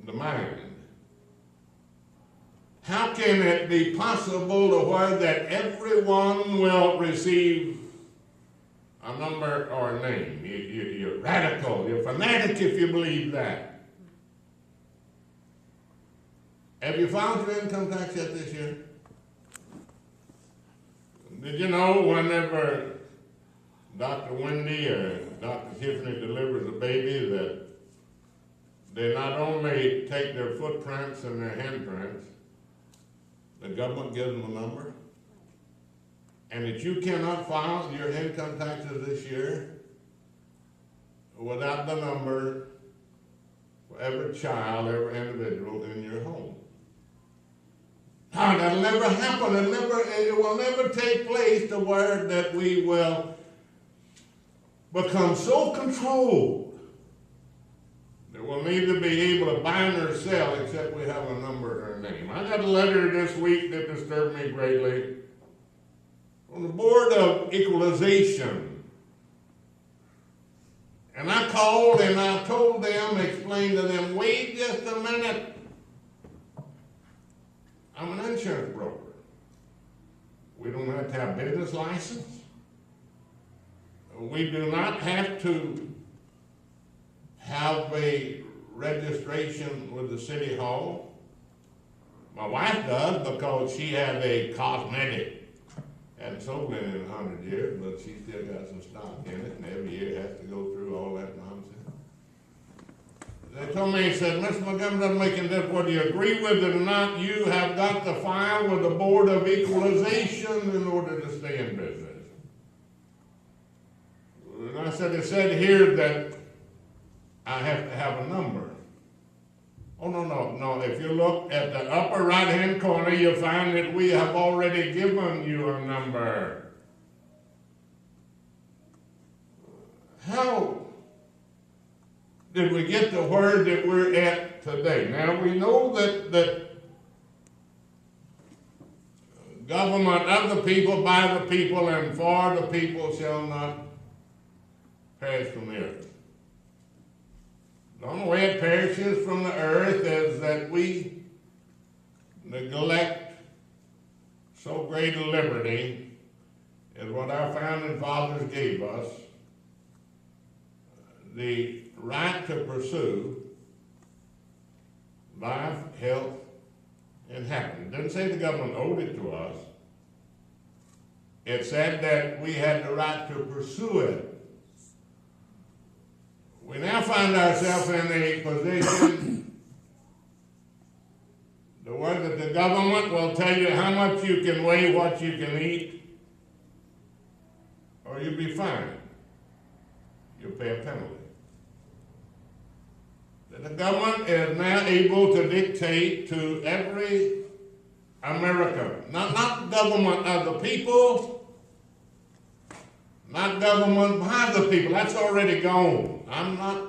the mind. How can it be possible to where that everyone will receive a number or a name? You're radical, you're fanatic if you believe that. Have you filed your income tax yet this year? Did you know whenever Dr. Wendy or Dr. Tiffany delivers a baby that they not only take their footprints and their handprints, the government gives them a number, and that you cannot file your income taxes this year without the number for every child, every individual in your home? That'll never happen. It will never take place to where that we will become so controlled that we'll neither be able to buy nor sell except we have a number or a name. I got a letter this week that disturbed me greatly from the Board of Equalization. And I called and I told them, explained to them, wait just a minute. I'm an insurance broker. We don't have to have business license. We do not have to have a registration with the city hall. My wife does because she has a cosmetic. Hadn't sold it in 100 years, but she still got some stock in it, and every year has to go through all that nonsense. They told me, he said, Mr. Montgomery, doesn't make any difference whether you agree with it or not, you have got to file with the Board of Equalization in order to stay in business. And I said, it said here that I have to have a number. Oh, no. If you look at the upper right-hand corner, you'll find that we have already given you a number. How did we get to where that we're at today? Now, we know that government of the people, by the people, and for the people shall not perish from the earth. The only way it perishes from the earth is that we neglect so great a liberty as what our founding fathers gave us, the right to pursue life, health, and happiness. It didn't say the government owed it to us. It said that we had the right to pursue it. We now find ourselves in a position where the government will tell you how much you can weigh, what you can eat, or you'll be fined. You'll pay a penalty. The government is now able to dictate to every American, not government of the people, not government by the people. That's already gone. I'm not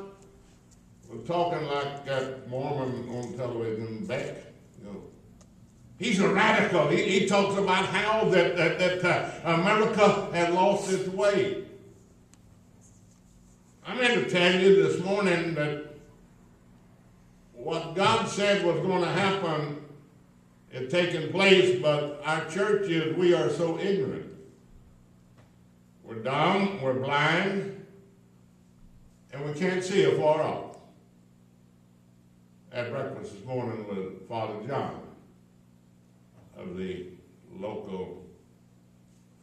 talking like that Mormon on television back. He's a radical. He talks about how that America had lost its way. I'm here to tell you this morning that what God said was going to happen is taking place, but our churches, we are so ignorant. We're dumb, we're blind, and we can't see afar off. I had breakfast this morning with Father John of the local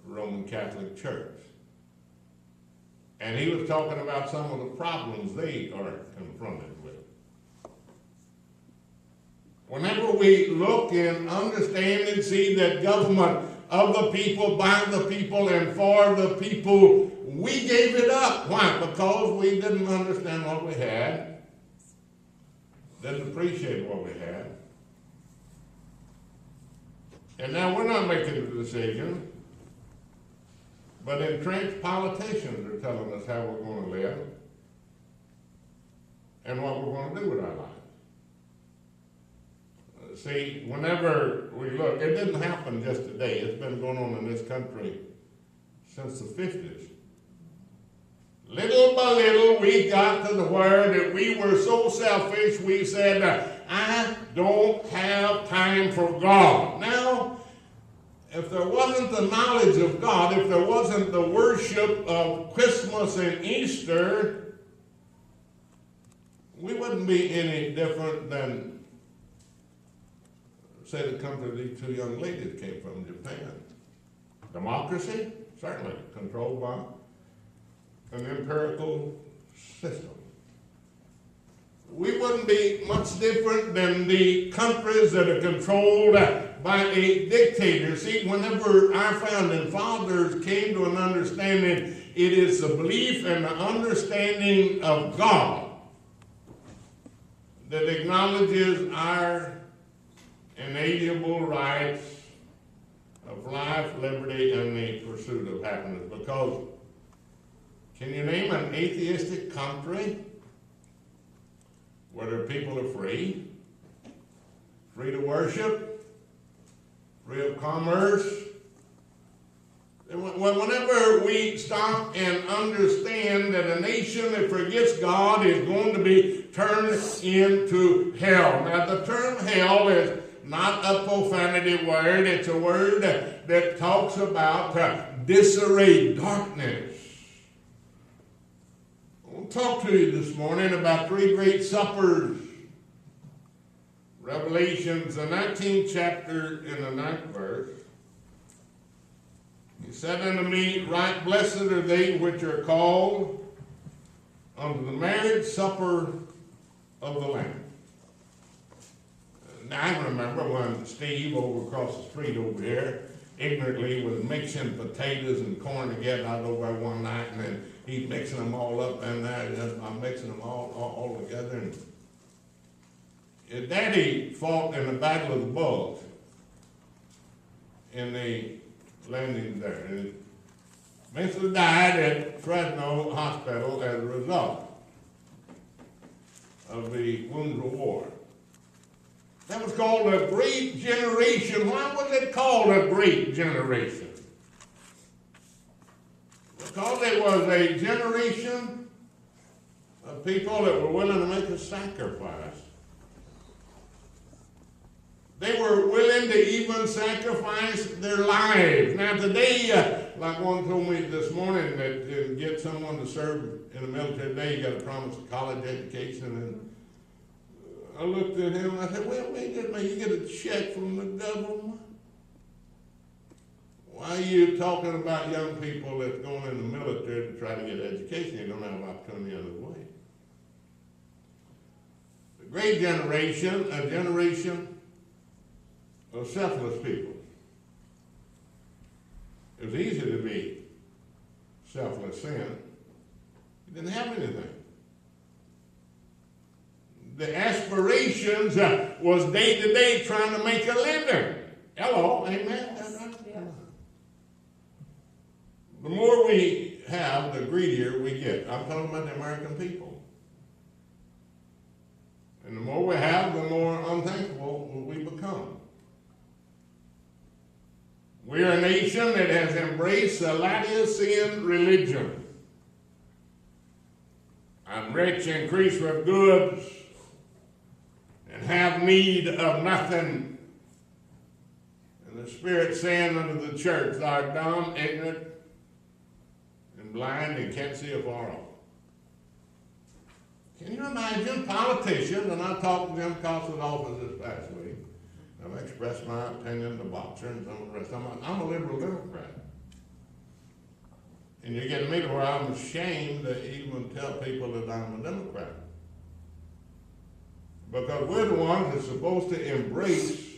Roman Catholic Church. And he was talking about some of the problems they are confronted with. Whenever we look and understand and see that government of the people, by the people, and for the people, we gave it up. Why? Because we didn't understand what we had, didn't appreciate what we had. And now we're not making the decision, but entrenched politicians are telling us how we're going to live and what we're going to do with our lives. See, whenever we look, it didn't happen just today. It's been going on in this country since the 50s. Little by little, we got to the where that we were so selfish, we said, I don't have time for God. Now, if there wasn't the knowledge of God, if there wasn't the worship of Christmas and Easter, we wouldn't be any different than, say, the country these two young ladies came from, Japan. Democracy? Certainly. Controlled by an empirical system. We wouldn't be much different than the countries that are controlled by a dictator. See, whenever our founding fathers came to an understanding, it is the belief and the understanding of God that acknowledges our inalienable rights of life, liberty, and the pursuit of happiness. Because, can you name an atheistic country where their people are free to worship, free of commerce? Whenever we stop and understand that a nation that forgets God is going to be turned into hell. Now, the term hell is not a profanity word. It's a word that talks about disarray, darkness. I want to talk to you this morning about three great suppers. Revelations, the 19th chapter in the 9th verse. He said unto me, right blessed are they which are called unto the marriage supper of the Lamb. Now, I remember when Steve over across the street over here ignorantly was mixing potatoes and corn together. I was over there one night, and then he's mixing them all up, and I'm mixing them all together. And his daddy fought in the Battle of the Bulge in the landing there, and eventually died at Fresno Hospital as a result of the wounds of war. That was called a great generation. Why was it called a great generation? Because it was a generation of people that were willing to make a sacrifice. They were willing to even sacrifice their lives. Now today, like one told me this morning, that to get someone to serve in the military today, you got to promise a college education. And I looked at him and I said, well, wait a minute, you get a check from the government? Why are you talking about young people that's going in the military to try to get education? You don't have an opportunity other way. The great generation, a generation of selfless people. It was easy to be selfless then. You didn't have anything. The aspirations was day to day trying to make a living. Hello, amen? Yeah. The more we have, the greedier we get. I'm talking about the American people. And the more we have, the more unthankful we become. We are a nation that has embraced the Laodicean religion. I'm rich, increase with goods, and have need of nothing. And the Spirit saying unto the church, thou art dumb, ignorant, and blind, and can't see afar off. Can you imagine politicians, and I talked to Jim Costner's office this past week. I've expressed my opinion to Boxer and some of the rest. I'm a liberal Democrat. And you get to me to where I'm ashamed to even tell people that I'm a Democrat. Because we're the ones that's supposed to embrace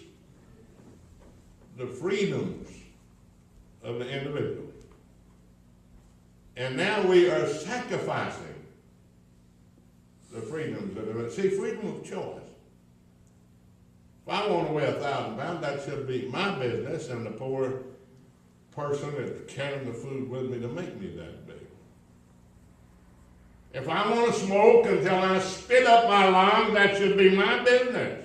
the freedoms of the individual. And now we are sacrificing the freedoms of the, see, freedom of choice. If I want to weigh 1,000 pounds, that should be my business and the poor person that's carrying the food with me to make me that big. If I want to smoke until I spit up my lungs, that should be my business.